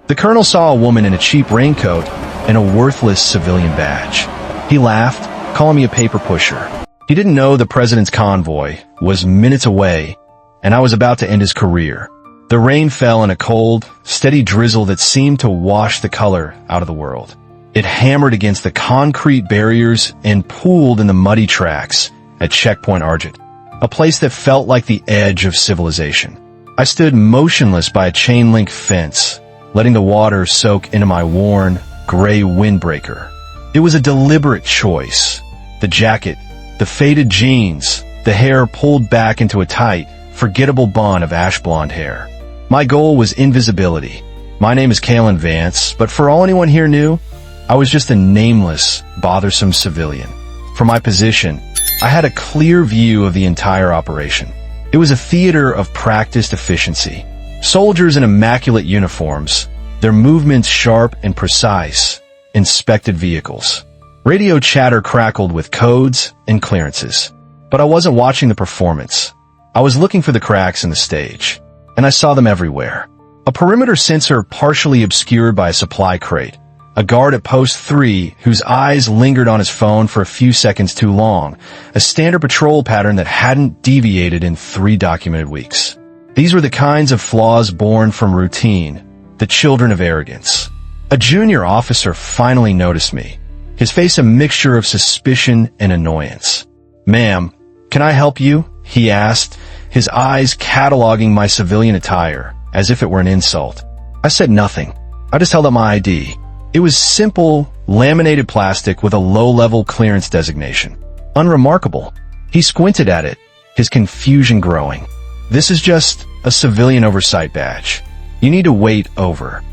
The colonel saw a woman in a cheap raincoat and a worthless civilian badge. He laughed, calling me a paper pusher. He didn't know the president's convoy was minutes away, and I was about to end his career. The rain fell in a cold, steady drizzle that seemed to wash the color out of the world. It hammered against the concrete barriers and pooled in the muddy tracks at Checkpoint Argent, a place that felt like the edge of civilization. I stood motionless by a chain-link fence, letting the water soak into my worn, gray windbreaker. It was a deliberate choice. The jacket, the faded jeans, the hair pulled back into a tight, forgettable bun of ash blonde hair. My goal was invisibility. My name is Kalen Vance, but for all anyone here knew, I was just a nameless, bothersome civilian. From my position, I had a clear view of the entire operation. It was a theater of practiced efficiency. Soldiers in immaculate uniforms, their movements sharp and precise, inspected vehicles. Radio chatter crackled with codes and clearances. But I wasn't watching the performance. I was looking for the cracks in the stage, and I saw them everywhere. A perimeter sensor partially obscured by a supply crate. A guard at post 3 whose eyes lingered on his phone for a few seconds too long. A standard patrol pattern that hadn't deviated in 3 documented weeks. These were the kinds of flaws born from routine, the children of arrogance. A junior officer finally noticed me, his face a mixture of suspicion and annoyance. "Ma'am, can I help you?" he asked, his eyes cataloging my civilian attire as if it were an insult. I said nothing. I just held up my ID. It was simple, laminated plastic with a low-level clearance designation. Unremarkable. He squinted at it, his confusion growing. "This is just a civilian oversight badge. You need to wait over."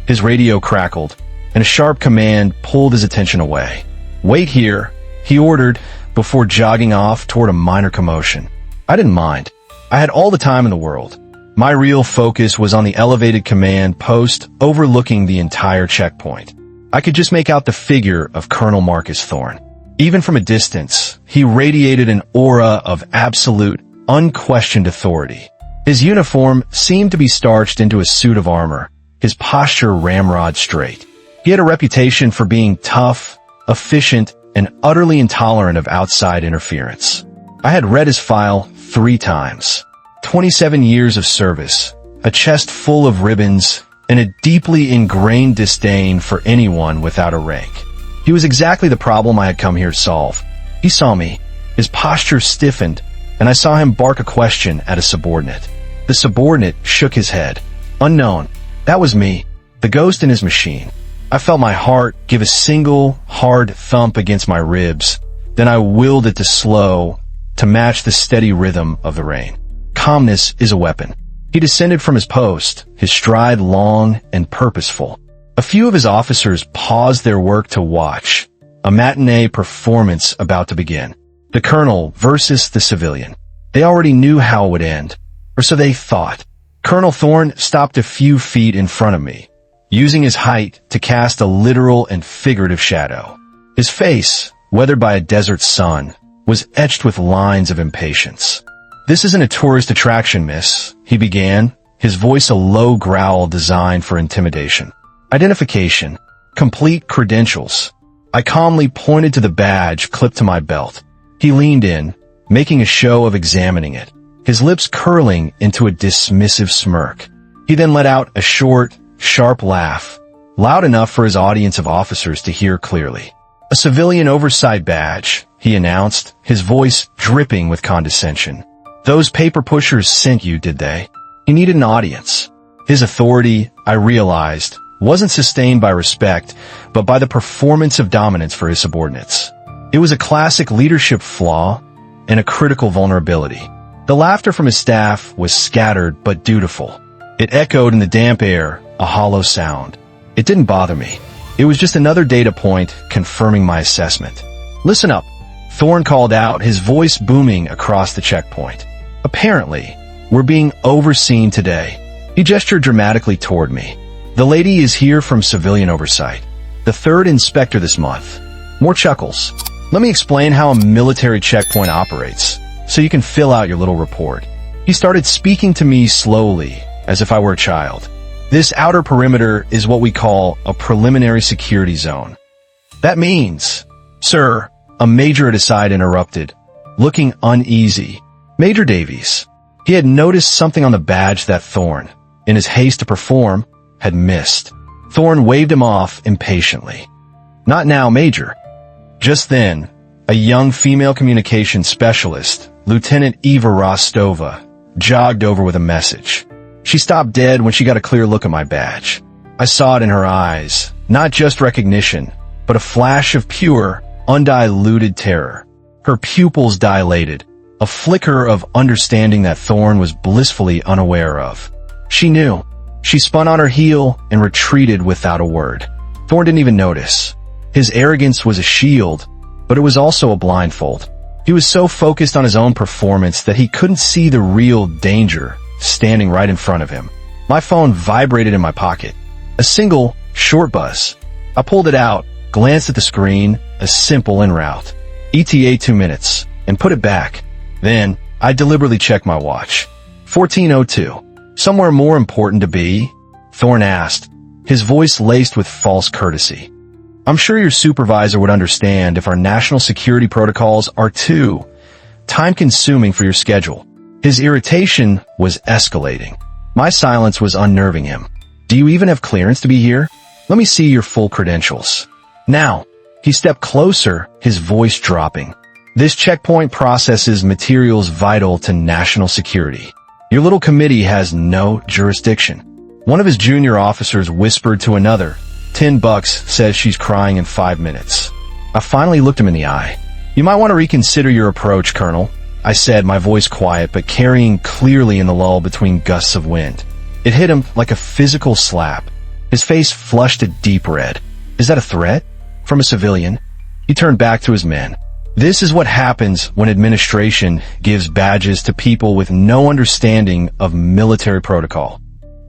His radio crackled, and a sharp command pulled his attention away. "Wait here," he ordered, before jogging off toward a minor commotion. I didn't mind. I had all the time in the world. My real focus was on the elevated command post overlooking the entire checkpoint. I could just make out the figure of Colonel Marcus Thorne. Even from a distance, he radiated an aura of absolute, unquestioned authority. His uniform seemed to be starched into a suit of armor, his posture ramrod straight. He had a reputation for being tough, efficient, and utterly intolerant of outside interference. I had read his file 3 times. 27 years of service, a chest full of ribbons, and a deeply ingrained disdain for anyone without a rank. He was exactly the problem I had come here to solve. He saw me. His posture stiffened, and I saw him bark a question at a subordinate. The subordinate shook his head. Unknown. That was me, the ghost in his machine. I felt my heart give a single, hard thump against my ribs. Then I willed it to slow, to match the steady rhythm of the rain. Calmness is a weapon. He descended from his post, his stride long and purposeful. A few of his officers paused their work to watch, a matinee performance about to begin. The colonel versus the civilian. They already knew how it would end, or so they thought. Colonel Thorne stopped a few feet in front of me, using his height to cast a literal and figurative shadow. His face, weathered by a desert sun, was etched with lines of impatience. "This isn't a tourist attraction, miss," he began, his voice a low growl designed for intimidation. "Identification. Complete credentials." I calmly pointed to the badge clipped to my belt. He leaned in, making a show of examining it, his lips curling into a dismissive smirk. He then let out a short, sharp laugh, loud enough for his audience of officers to hear clearly. "A civilian oversight badge," he announced, his voice dripping with condescension. "Those paper pushers sent you, did they?" He needed an audience. His authority, I realized, wasn't sustained by respect, but by the performance of dominance for his subordinates. It was a classic leadership flaw and a critical vulnerability. The laughter from his staff was scattered but dutiful. It echoed in the damp air, a hollow sound. It didn't bother me. It was just another data point confirming my assessment. "Listen up," Thorne called out, his voice booming across the checkpoint. "Apparently, we're being overseen today." He gestured dramatically toward me. "The lady is here from civilian oversight. The 3rd inspector this month." More chuckles. "Let me explain how a military checkpoint operates, so you can fill out your little report." He started speaking to me slowly, as if I were a child. This outer perimeter is what we call a preliminary security zone. That means, sir, a major at his side interrupted, looking uneasy. Major Davies. He had noticed something on the badge that Thorne, in his haste to perform, had missed. Thorne waved him off impatiently. Not now, Major. Just then, a young female communications specialist, Lieutenant Eva Rostova, jogged over with a message. She stopped dead when she got a clear look at my badge. I saw it in her eyes, not just recognition, but a flash of pure, undiluted terror. Her pupils dilated, a flicker of understanding that Thorne was blissfully unaware of. She knew. She spun on her heel and retreated without a word. Thorne didn't even notice. His arrogance was a shield, but it was also a blindfold. He was so focused on his own performance that he couldn't see the real danger standing right in front of him. My phone vibrated in my pocket. A single, short buzz. I pulled it out, glanced at the screen, a simple en route. ETA 2 minutes, and put it back. Then, I deliberately checked my watch. 14:02. Somewhere more important to be? Thorne asked, his voice laced with false courtesy. I'm sure your supervisor would understand if our national security protocols are too time-consuming for your schedule. His irritation was escalating. My silence was unnerving him. Do you even have clearance to be here? Let me see your full credentials. Now, he stepped closer, his voice dropping. This checkpoint processes materials vital to national security. Your little committee has no jurisdiction. One of his junior officers whispered to another, $10 says she's crying in 5 minutes. I finally looked him in the eye. You might want to reconsider your approach, Colonel, I said, my voice quiet but carrying clearly in the lull between gusts of wind. It hit him like a physical slap. His face flushed a deep red. Is that a threat? From a civilian? He turned back to his men. This is what happens when administration gives badges to people with no understanding of military protocol.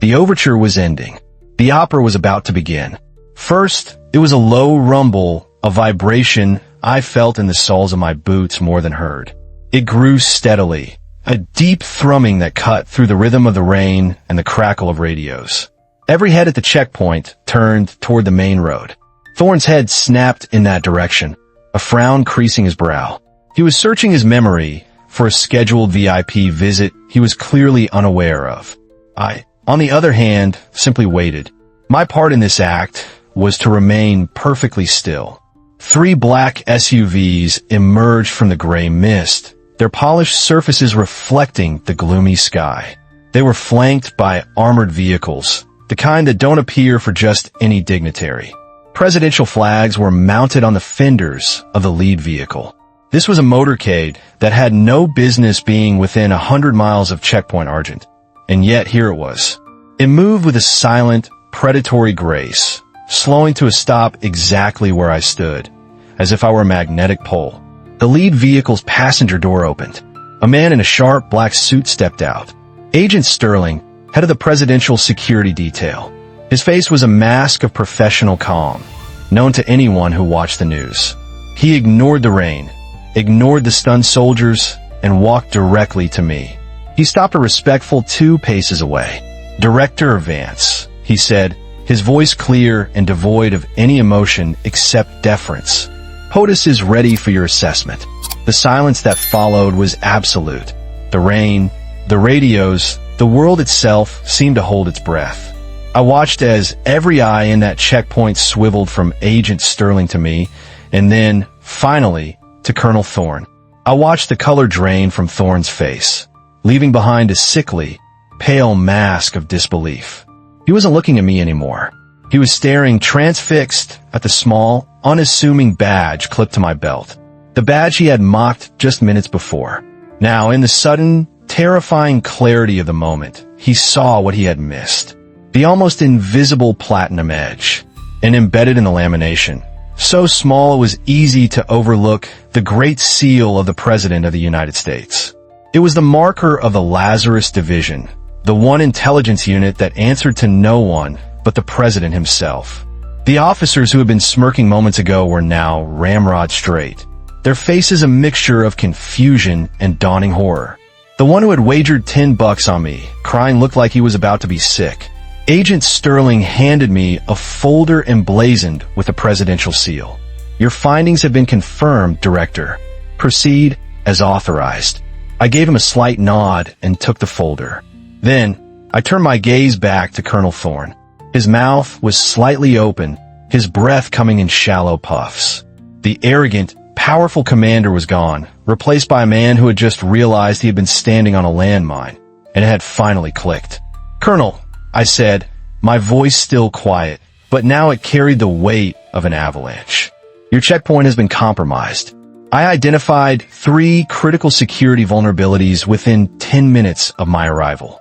The overture was ending. The opera was about to begin. First, it was a low rumble, a vibration I felt in the soles of my boots more than heard. It grew steadily, a deep thrumming that cut through the rhythm of the rain and the crackle of radios. Every head at the checkpoint turned toward the main road. Thorne's head snapped in that direction, a frown creasing his brow. He was searching his memory for a scheduled VIP visit he was clearly unaware of. I, on the other hand, simply waited. My part in this act was to remain perfectly still. 3 black SUVs emerged from the gray mist, their polished surfaces reflecting the gloomy sky. They were flanked by armored vehicles, the kind that don't appear for just any dignitary. Presidential flags were mounted on the fenders of the lead vehicle. This was a motorcade that had no business being within 100 miles of Checkpoint Argent, and yet here it was. It moved with a silent, predatory grace, slowing to a stop exactly where I stood, as if I were a magnetic pole. The lead vehicle's passenger door opened. A man in a sharp black suit stepped out. Agent Sterling, head of the presidential security detail. His face was a mask of professional calm, known to anyone who watched the news. He ignored the rain, ignored the stunned soldiers, and walked directly to me. He stopped a respectful 2 paces away. Director Vance, he said, his voice clear and devoid of any emotion except deference. POTUS is ready for your assessment. The silence that followed was absolute. The rain, the radios, the world itself seemed to hold its breath. I watched as every eye in that checkpoint swiveled from Agent Sterling to me, and then, finally, to Colonel Thorne. I watched the color drain from Thorne's face, leaving behind a sickly, pale mask of disbelief. He wasn't looking at me anymore. He was staring transfixed at the small, unassuming badge clipped to my belt. The badge he had mocked just minutes before. Now, in the sudden, terrifying clarity of the moment, he saw what he had missed. The almost invisible platinum edge, and embedded in the lamination, so small it was easy to overlook the great seal of the President of the United States. It was the marker of the Lazarus Division, the one intelligence unit that answered to no one but the President himself. The officers who had been smirking moments ago were now ramrod straight, their faces a mixture of confusion and dawning horror. The one who had wagered $10 on me, crying looked like he was about to be sick. Agent Sterling handed me a folder emblazoned with a presidential seal. "Your findings have been confirmed, Director. Proceed as authorized." I gave him a slight nod and took the folder. Then, I turned my gaze back to Colonel Thorne. His mouth was slightly open, his breath coming in shallow puffs. The arrogant, powerful commander was gone, replaced by a man who had just realized he had been standing on a landmine, and it had finally clicked. "Colonel," I said, my voice still quiet, but now it carried the weight of an avalanche. "Your checkpoint has been compromised. I identified 3 critical security vulnerabilities within 10 minutes of my arrival."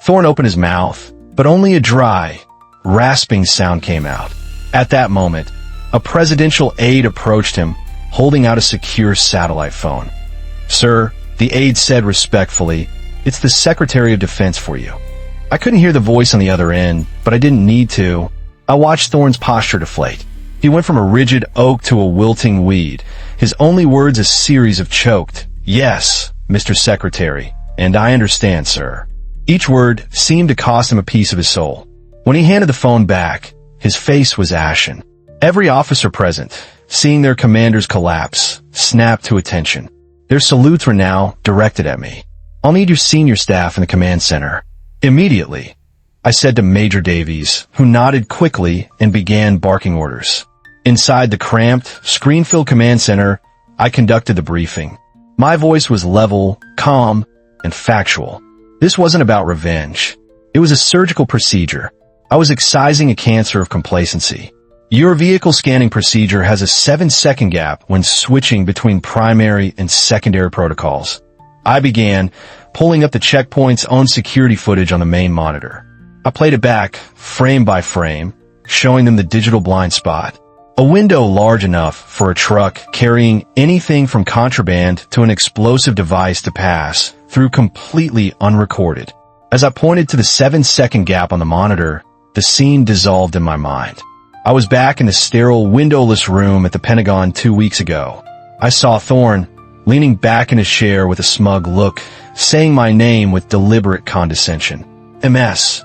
Thorne opened his mouth, but only a dry, rasping sound came out. At that moment, a presidential aide approached him, holding out a secure satellite phone. "Sir," the aide said respectfully, "it's the Secretary of Defense for you." I couldn't hear the voice on the other end, but I didn't need to. I watched Thorne's posture deflate. He went from a rigid oak to a wilting weed, his only words a series of choked, "Yes, Mr. Secretary, and I understand, sir." Each word seemed to cost him a piece of his soul. When he handed the phone back, his face was ashen. Every officer present, seeing their commanders collapse, snapped to attention. Their salutes were now directed at me. "I'll need your senior staff in the command center immediately," I said to Major Davies, who nodded quickly and began barking orders. Inside the cramped, screen-filled command center, I conducted the briefing. My voice was level, calm, and factual. This wasn't about revenge. It was a surgical procedure. I was excising a cancer of complacency. "Your vehicle scanning procedure has a 7-second gap when switching between primary and secondary protocols." I began, pulling up the checkpoint's own security footage on the main monitor. I played it back, frame by frame, showing them the digital blind spot. A window large enough for a truck carrying anything from contraband to an explosive device to pass through completely unrecorded. As I pointed to the 7-second gap on the monitor, the scene dissolved in my mind. I was back in the sterile, windowless room at the Pentagon 2 weeks ago. I saw Thorne, leaning back in his chair with a smug look, saying my name with deliberate condescension. "MS.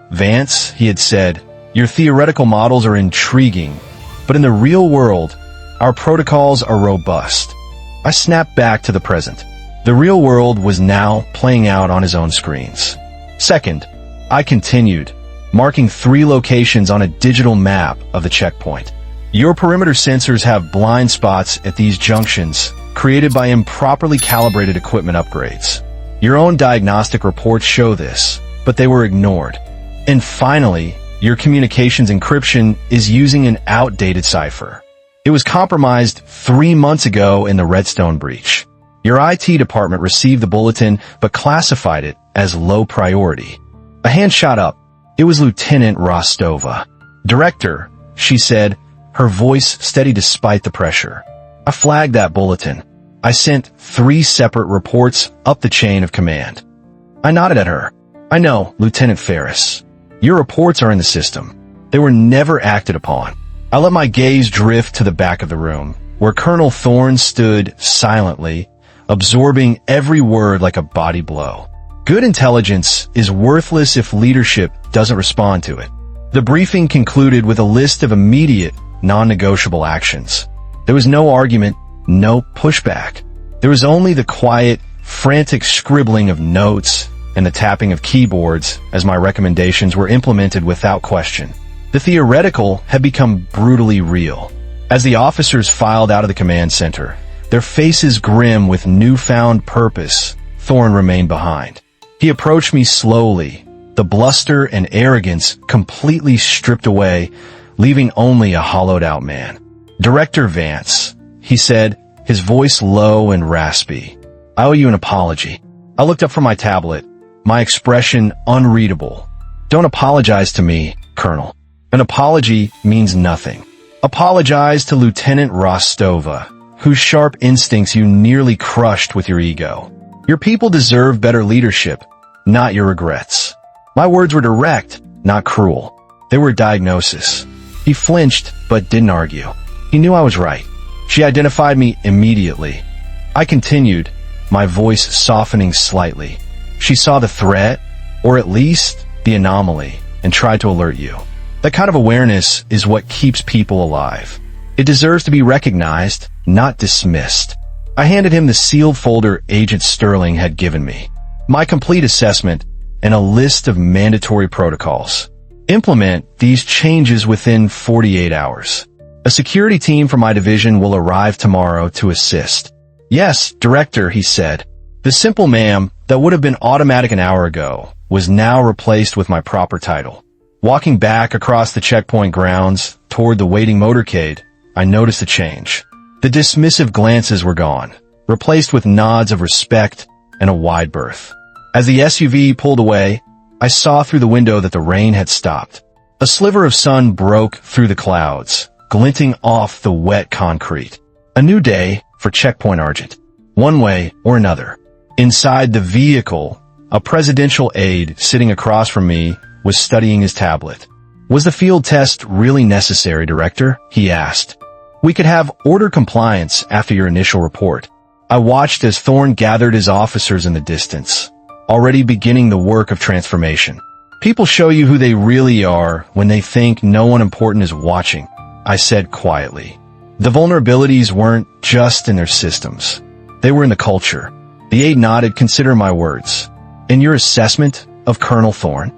Vance," he had said, "your theoretical models are intriguing, but in the real world, our protocols are robust." I snapped back to the present. The real world was now playing out on his own screens. "Second," I continued, marking 3 locations on a digital map of the checkpoint. "Your perimeter sensors have blind spots at these junctions, created by improperly calibrated equipment upgrades. Your own diagnostic reports show this, but they were ignored. And finally, your communications encryption is using an outdated cipher. It was compromised 3 months ago in the Redstone breach. Your IT department received the bulletin but classified it as low priority." A hand shot up. It was Lieutenant Rostova. "Director," she said, her voice steady despite the pressure. I flagged that bulletin. I sent 3 separate reports up the chain of command. I nodded at her. "I know, Lieutenant Ferris. Your reports are in the system. They were never acted upon." I let my gaze drift to the back of the room, where Colonel Thorne stood silently, absorbing every word like a body blow. Good intelligence is worthless if leadership doesn't respond to it. The briefing concluded with a list of immediate, non-negotiable actions. There was no argument, no pushback. There was only the quiet, frantic scribbling of notes and the tapping of keyboards as my recommendations were implemented without question. The theoretical had become brutally real. As the officers filed out of the command center, their faces grim with newfound purpose, Thorne remained behind. He approached me slowly, the bluster and arrogance completely stripped away, leaving only a hollowed-out man. "Director Vance," he said, his voice low and raspy. "I owe you an apology." I looked up from my tablet, my expression unreadable. "Don't apologize to me, Colonel. An apology means nothing. Apologize to Lieutenant Rostova, whose sharp instincts you nearly crushed with your ego. Your people deserve better leadership, not your regrets." My words were direct, not cruel. They were a diagnosis. He flinched, but didn't argue. He knew I was right. She identified me immediately. I continued, my voice softening slightly. She saw the threat, or at least the anomaly, and tried to alert you. That kind of awareness is what keeps people alive. It deserves to be recognized, not dismissed. I handed him the sealed folder Agent Sterling had given me, my complete assessment, and a list of mandatory protocols. Implement these changes within 48 hours. A security team from my division will arrive tomorrow to assist. Yes, Director, he said. The simple ma'am that would have been automatic an hour ago was now replaced with my proper title. Walking back across the checkpoint grounds toward the waiting motorcade, I noticed a change. The dismissive glances were gone, replaced with nods of respect and a wide berth. As the SUV pulled away, I saw through the window that the rain had stopped. A sliver of sun broke through the clouds, glinting off the wet concrete. A new day for Checkpoint Argent. One way or another. Inside the vehicle, a presidential aide sitting across from me was studying his tablet. Was the field test really necessary, Director? He asked. We could have order compliance after your initial report. I watched as Thorne gathered his officers in the distance, already beginning the work of transformation. People show you who they really are when they think no one important is watching, I said quietly. The vulnerabilities weren't just in their systems. They were in the culture. The aide nodded, consider my words. In your assessment of Colonel Thorne,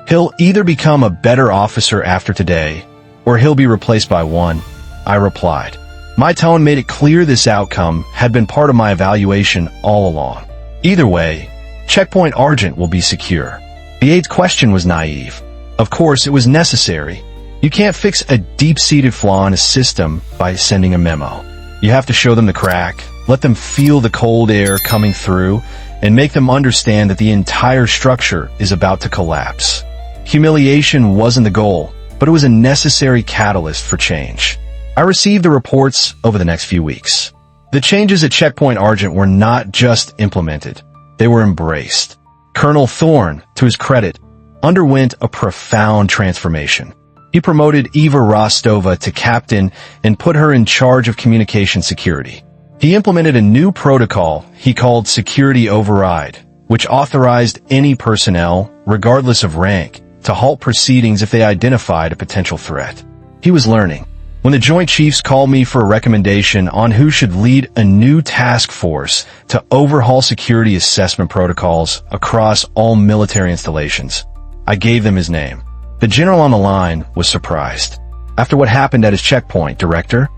he'll either become a better officer after today, or he'll be replaced by one, I replied. My tone made it clear this outcome had been part of my evaluation all along. Either way, Checkpoint Argent will be secure. The aide's question was naive. Of course, it was necessary. You can't fix a deep-seated flaw in a system by sending a memo. You have to show them the crack, let them feel the cold air coming through, and make them understand that the entire structure is about to collapse. Humiliation wasn't the goal, but it was a necessary catalyst for change. I received the reports over the next few weeks. The changes at Checkpoint Argent were not just implemented, they were embraced. Colonel Thorne, to his credit, underwent a profound transformation. He promoted Eva Rostova to captain and put her in charge of communication security. He implemented a new protocol he called Security Override, which authorized any personnel, regardless of rank, to halt proceedings if they identified a potential threat. He was learning. When the Joint Chiefs called me for a recommendation on who should lead a new task force to overhaul security assessment protocols across all military installations, I gave them his name. The general on the line was surprised. After what happened at his checkpoint, Director?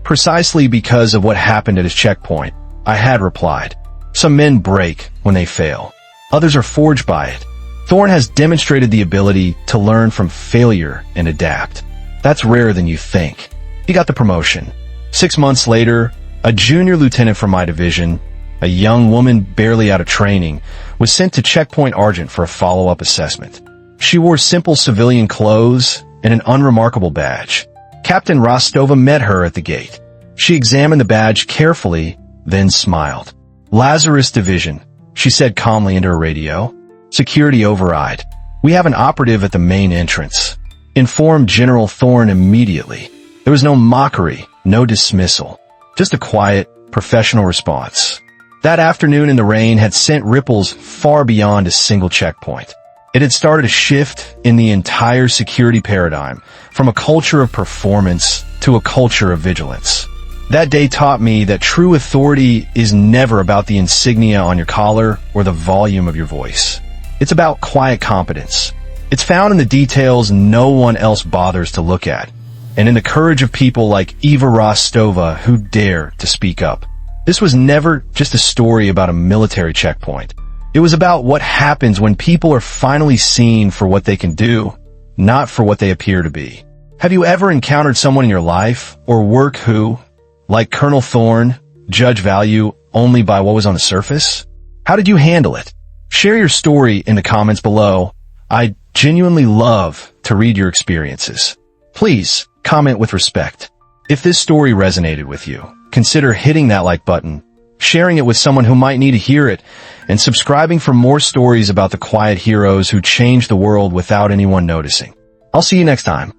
Precisely because of what happened at his checkpoint, I had replied. Some men break when they fail. Others are forged by it. Thorne has demonstrated the ability to learn from failure and adapt. That's rarer than you think. He got the promotion. 6 months later, a junior lieutenant from my division, a young woman barely out of training, was sent to Checkpoint Argent for a follow-up assessment. She wore simple civilian clothes and an unremarkable badge. Captain Rostova met her at the gate. She examined the badge carefully, then smiled. Lazarus Division, she said calmly into her radio. Security Override. We have an operative at the main entrance. Inform General Thorne immediately. There was no mockery, no dismissal. Just a quiet, professional response. That afternoon in the rain had sent ripples far beyond a single checkpoint. It had started a shift in the entire security paradigm, from a culture of performance to a culture of vigilance. That day taught me that true authority is never about the insignia on your collar or the volume of your voice. It's about quiet competence. It's found in the details no one else bothers to look at, and in the courage of people like Eva Rostova who dare to speak up. This was never just a story about a military checkpoint. It was about what happens when people are finally seen for what they can do, not for what they appear to be. Have you ever encountered someone in your life or work who, like Colonel Thorne, judge value only by what was on the surface? How did you handle it? Share your story in the comments below. I genuinely love to read your experiences. Please comment with respect. If this story resonated with you, consider hitting that like button, sharing it with someone who might need to hear it, and subscribing for more stories about the quiet heroes who changed the world without anyone noticing. I'll see you next time.